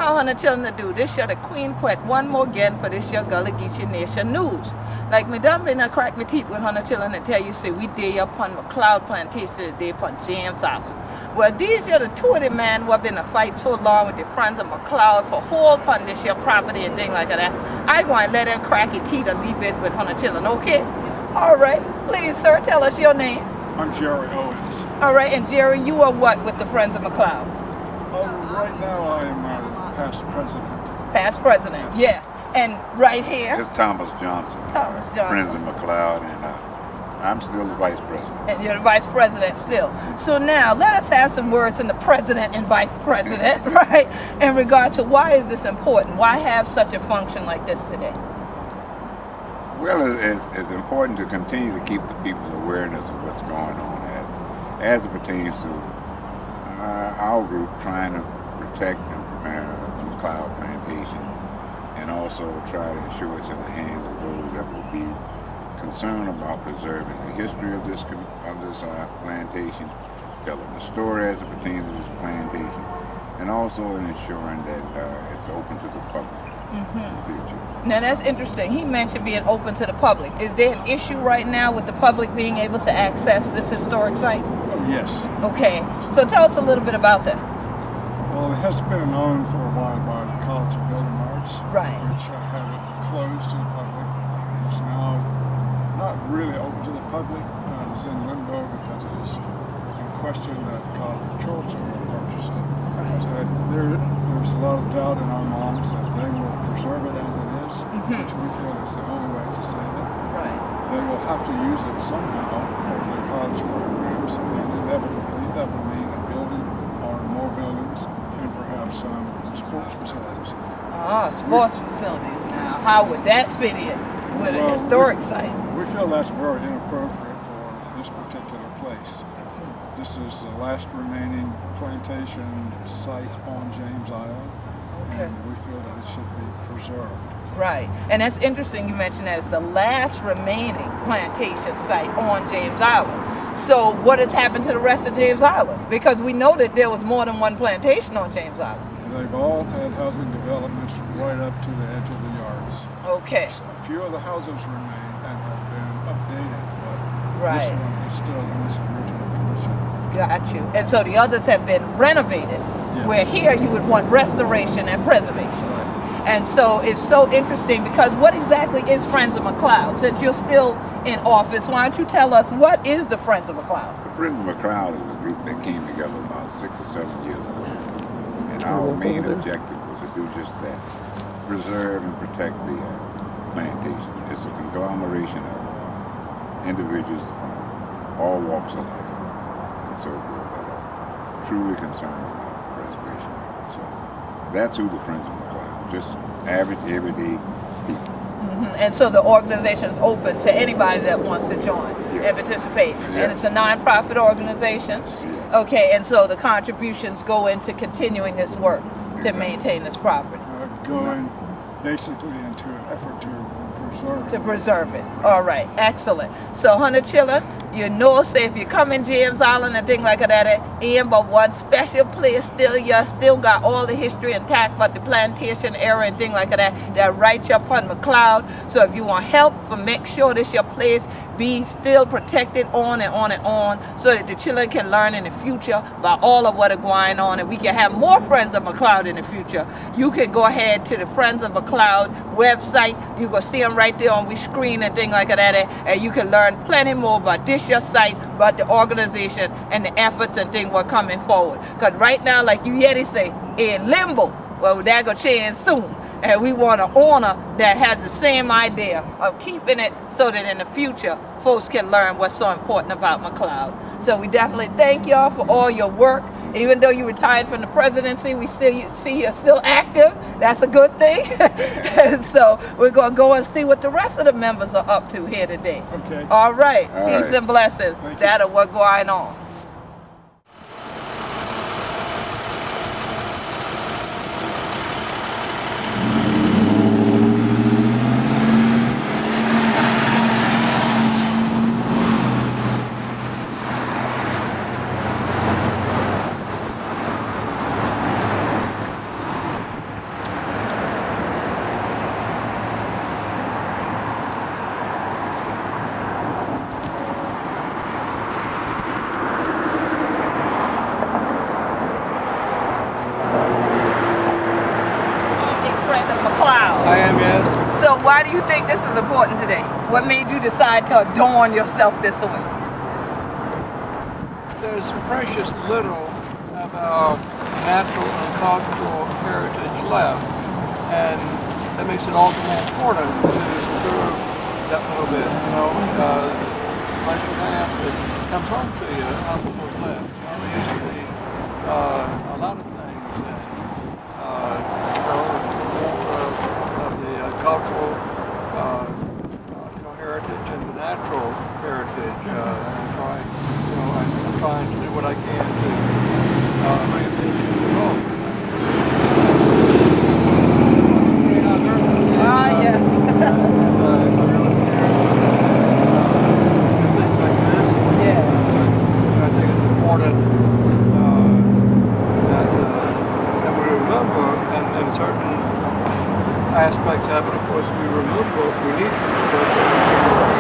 how Hunter children to do. This year the Queen Quet one more again for this year Gullah Geechee Nation news. Like me done been a crack my teeth with Hunter children and tell you say we day upon McLeod Plantation today upon James Island. Well, these are the two of the men who have been a fight so long with the friends of McLeod for whole upon this year property and thing like that. I going to let them crack your teeth a little bit with Hunter children, okay? All right. Please, sir, tell us your name. I'm Jerry Owens. All right, and Jerry, you are what with the friends of McLeod? Right now I am past president. Past president, yes. And right here? It's Thomas Johnson. Thomas Johnson. Friends of McLeod, and I'm still the vice president. And you're the vice president still. So now, let us have some words from the president and vice president, right, in regard to why is this important? Why have such a function like this today? Well, it's important to continue to keep the people's awareness of what's going on as it pertains to our group trying to protect and prepare the McLeod Plantation, and also try to ensure it's in the hands of those that will be concerned about preserving the history of this plantation, telling the story as it pertains to this plantation, and also in ensuring that it's open to the public in the future. Now that's interesting. He mentioned being open to the public. Is there an issue right now with the public being able to access this historic site? Oh, yes. Okay, so tell us a little bit about that. Well, it has been known for a while by the College of Building Arts, Right. which had it closed to the public. It's now not really open to the public. It's in limbo because it is in question that the College of Church will purchase it. Right. So there's a lot of doubt in our minds that they will preserve it as it is, which we feel is the only way to save it. Right. They will have to use it somehow for their college programs, and inevitably that will mean a building or more buildings and perhaps some sports facilities. Ah, sports facilities now. How would that fit in with a historic site? We feel that's very inappropriate for this particular place. This is the last remaining plantation site on James Island, and we feel that it should be preserved. Right, and that's interesting you mentioned that it's the last remaining plantation site on James Island. So what has happened to the rest of James Island? Because we know that there was more than one plantation on James Island. They've all had housing developments right up to the edge of the yards. Okay. So a few of the houses remain and have been updated, but Right. this one is still in its original condition. Got you. And so the others have been renovated, Yes. where here you would want restoration and preservation. And so it's so interesting because what exactly is Friends of McLeod? Since you're still in office, why don't you tell us what is the Friends of McLeod? The Friends of McLeod is a group that came together about 6 or 7 years ago, and our main objective was to do just that: preserve and protect the plantation. It's a conglomeration of individuals from all walks of life and so forth that are truly concerned about preservation. So that's who the Friends of McLeod, just average, everyday people. And so the organization is open to anybody that wants to join and participate. And it's a nonprofit organization. Okay, and so the contributions go into continuing this work to maintain this property. Going basically into an effort to preserve it. To preserve it. All right, excellent. So, Hunter Chiller, you know, say if you come in James Island and things like that, in but one special place still, you still got all the history intact, but the plantation era and things like that right up on McLeod. So if you want help for make sure this your place be still protected on and on and on, so that the children can learn in the future about all of what is going on, and we can have more Friends of McLeod in the future. You can go ahead to the Friends of McLeod website. You can see them right there on the screen and things like that, and you can learn plenty more about this your site, about the organization and the efforts and things we're coming forward. Because right now, like you yet say, in limbo, well, that gonna change soon. And we want an owner that has the same idea of keeping it so that in the future, folks can learn what's so important about McLeod. So we definitely thank y'all for all your work. Even though you retired from the presidency, we still see you're still active. That's a good thing. And so we're going to go and see what the rest of the members are up to here today. Okay. All right. All Peace right. and blessings. That's what's going on. I am, yes. So why do you think this is important today? What made you decide to adorn yourself this way? There's precious little of our natural and cultural heritage left, and that makes it all the more important to preserve that little bit. You know, unless you have, it comes home to you how much was left. There used to be a lot of things that, of the cultural, heritage and the natural heritage. I'm trying to do what I can to bring attention to both. Yes. Things like this. Yeah. I think it's important that we remember, and certain aspects of it, of course, we need to remember